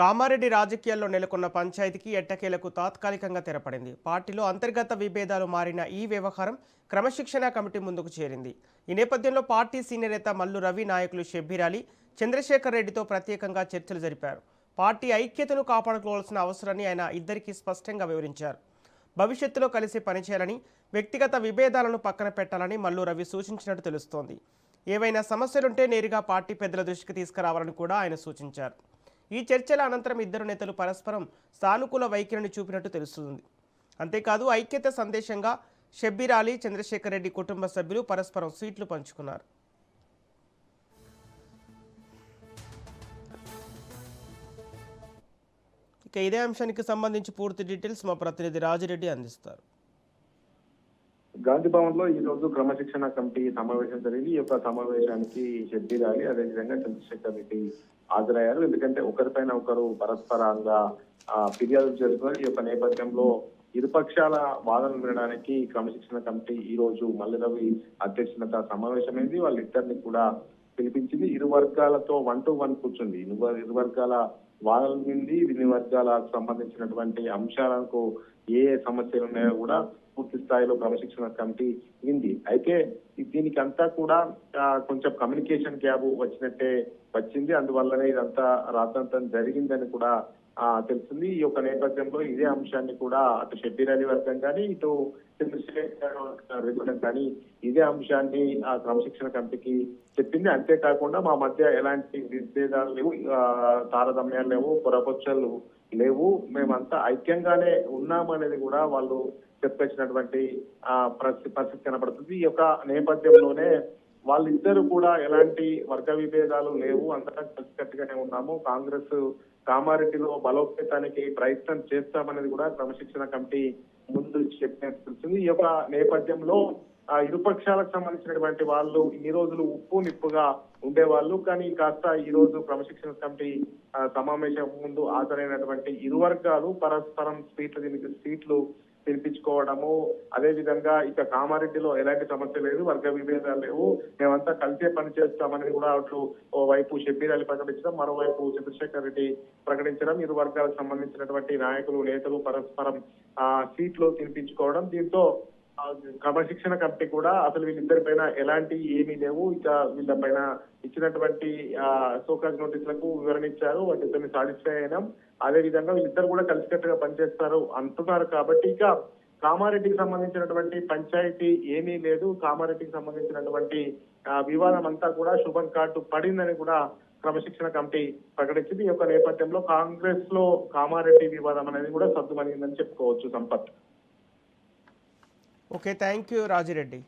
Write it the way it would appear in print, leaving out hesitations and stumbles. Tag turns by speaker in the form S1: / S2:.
S1: కామారెడ్డి రాజకీయాల్లో నెలకొన్న పంచాయతీకి ఎట్టకేలకు తాత్కాలికంగా తెరపడింది. పార్టీలో అంతర్గత విభేదాలు మారిన ఈ వ్యవహారం క్రమశిక్షణ కమిటీ ముందుకు చేరింది. ఈ నేపథ్యంలో పార్టీ సీనియర్ నేత మల్లు రవి నాయకులు షబ్బీర్ అలీ, చంద్రశేఖర్ రెడ్డితో ప్రత్యేకంగా చర్చలు జరిపారు. పార్టీ ఐక్యతను కాపాడుకోవాల్సిన అవసరాన్ని ఆయన ఇద్దరికీ స్పష్టంగా వివరించారు. భవిష్యత్తులో కలిసి పనిచేయాలని, వ్యక్తిగత విభేదాలను పక్కన పెట్టాలని మల్లు రవి సూచించినట్టు తెలుస్తోంది. ఏవైనా సమస్యలుంటే నేరుగా పార్టీ పెద్దల దృష్టికి తీసుకురావాలని కూడా ఆయన సూచించారు. ఈ చర్చల అనంతరం ఇద్దరు నేతలు పరస్పరం సానుకూల వైఖరిని చూపినట్టు తెలుస్తుంది. అంతేకాదు ఐక్యత సందేశంగా షబ్బీర్ అలీ, చంద్రశేఖర్ రెడ్డి కుటుంబ సభ్యులు పరస్పరం స్వీట్లు పంచుకున్నారు. ఇక ఇదే అంశానికి సంబంధించి పూర్తి డీటెయిల్స్ మా ప్రతినిధి రాజిరెడ్డి అందిస్తారు.
S2: గాంధీ భవన్ లో ఈ రోజు క్రమశిక్షణ కమిటీ సమావేశం జరిగింది. ఈ యొక్క సమావేశానికి షబ్బీర్ అలీ అదేవిధంగా చంద్రశేఖర్ రెడ్డి హాజరయ్యారు. ఎందుకంటే ఒకరిపైన ఒకరు పరస్పరంగా ఫిర్యాదులు చేస్తున్నారు. ఈ యొక్క నేపథ్యంలో ఇరుపక్షాల వాదనలు వినడానికి క్రమశిక్షణ కమిటీ ఈ రోజు మల్లు రవి అధ్యక్షత సమావేశమైంది. వాళ్ళిద్దరిని కూడా పిలిపించింది. ఇరు వర్గాలతో 1-to-1 కూర్చుంది. ఇరు వర్గాల వాదనలు వింది. ఇన్ని వర్గాలకు సంబంధించినటువంటి అంశాలకు ఏ సమస్యలు ఉన్నాయో కూడా పూర్తి స్థాయిలో క్రమశిక్షణ కమిటీ వింది. అయితే దీనికి అంతా కూడా కొంచెం కమ్యూనికేషన్ గ్యాప్ వచ్చింది. అందువల్లనే ఇదంతా రాతంతం జరిగిందని కూడా తెలుస్తుంది. ఈ యొక్క నేపథ్యంలో ఇదే అంశాన్ని కూడా అటు షబ్బీర్ అలీ వర్గం కానీ ఇటు చంద్రశేఖర్ వర్గం కానీ ఇదే అంశాన్ని క్రమశిక్షణ కమిటీకి చెప్పింది. అంతేకాకుండా మా మధ్య ఎలాంటి విభేదాలు లేవు, తారతమ్యాలు లేవు, పొరపక్షాలు లేవు, మేమంతా ఐక్యంగానే ఉన్నామనేది కూడా వాళ్ళు చెప్పేసినటువంటి పరిస్థితి కనబడుతుంది. ఈ యొక్క నేపథ్యంలోనే వాళ్ళిద్దరూ కూడా ఎలాంటి వర్గ విభేదాలు లేవు, అందరం కలిసికట్టుగానే ఉన్నాము, కాంగ్రెస్ కామారెడ్డిలో బలోపేతానికి ప్రయత్నం చేస్తామనేది కూడా క్రమశిక్షణ కమిటీ ముందు చెప్పినట్టు. ఈ యొక్క నేపథ్యంలో ఇరుపక్షాలకు సంబంధించినటువంటి వాళ్ళు ఈ రోజులు ఉప్పు నిప్పుగా ఉండేవాళ్ళు. కానీ కాస్త ఈ రోజు క్రమశిక్షణ కమిటీ సమావేశం ముందు హాజరైనటువంటి ఇరు వర్గాలు పరస్పరం సీట్లు పిలిపించుకోవడము, అదే విధంగా ఇక కామారెడ్డిలో ఎలాంటి సమస్య లేదు, వర్గ విభేదాలు లేవు, మేమంతా కలిసే పని చేస్తామని కూడా అటు ఓవైపు షబ్బీర్ అలీ ప్రకటించడం, మరోవైపు చంద్రశేఖర్ రెడ్డి ప్రకటించడం, ఇరు వర్గాలకు సంబంధించినటువంటి నేతలు పరస్పరం సీట్లు తినిపించుకోవడం. దీంతో క్రమశిక్షణ కమిటీ కూడా అసలు వీళ్ళిద్దరి పైన ఎలాంటి ఏమీ లేవు, ఇక వీళ్ళ పైన ఇచ్చినటువంటి సోకాజ్ నోటీసులకు వివరణ ఇచ్చారు, వాటితో సాటిస్ఫై అయినాం, అదే విధంగా వీళ్ళిద్దరు కూడా కలిసికట్టుగా పనిచేస్తారు అంటున్నారు. కాబట్టి ఇక కామారెడ్డికి సంబంధించినటువంటి పంచాయతీ ఏమీ లేదు, కామారెడ్డికి సంబంధించినటువంటి వివాదం అంతా కూడా శుభం కార్డు పడిందని కూడా క్రమశిక్షణ కమిటీ ప్రకటించింది. ఈ యొక్క నేపథ్యంలో కాంగ్రెస్ లో కామారెడ్డి వివాదం అనేది కూడా సద్దుమణిందని చెప్పుకోవచ్చు. Sampath.
S1: Okay, thank you Rajireddy.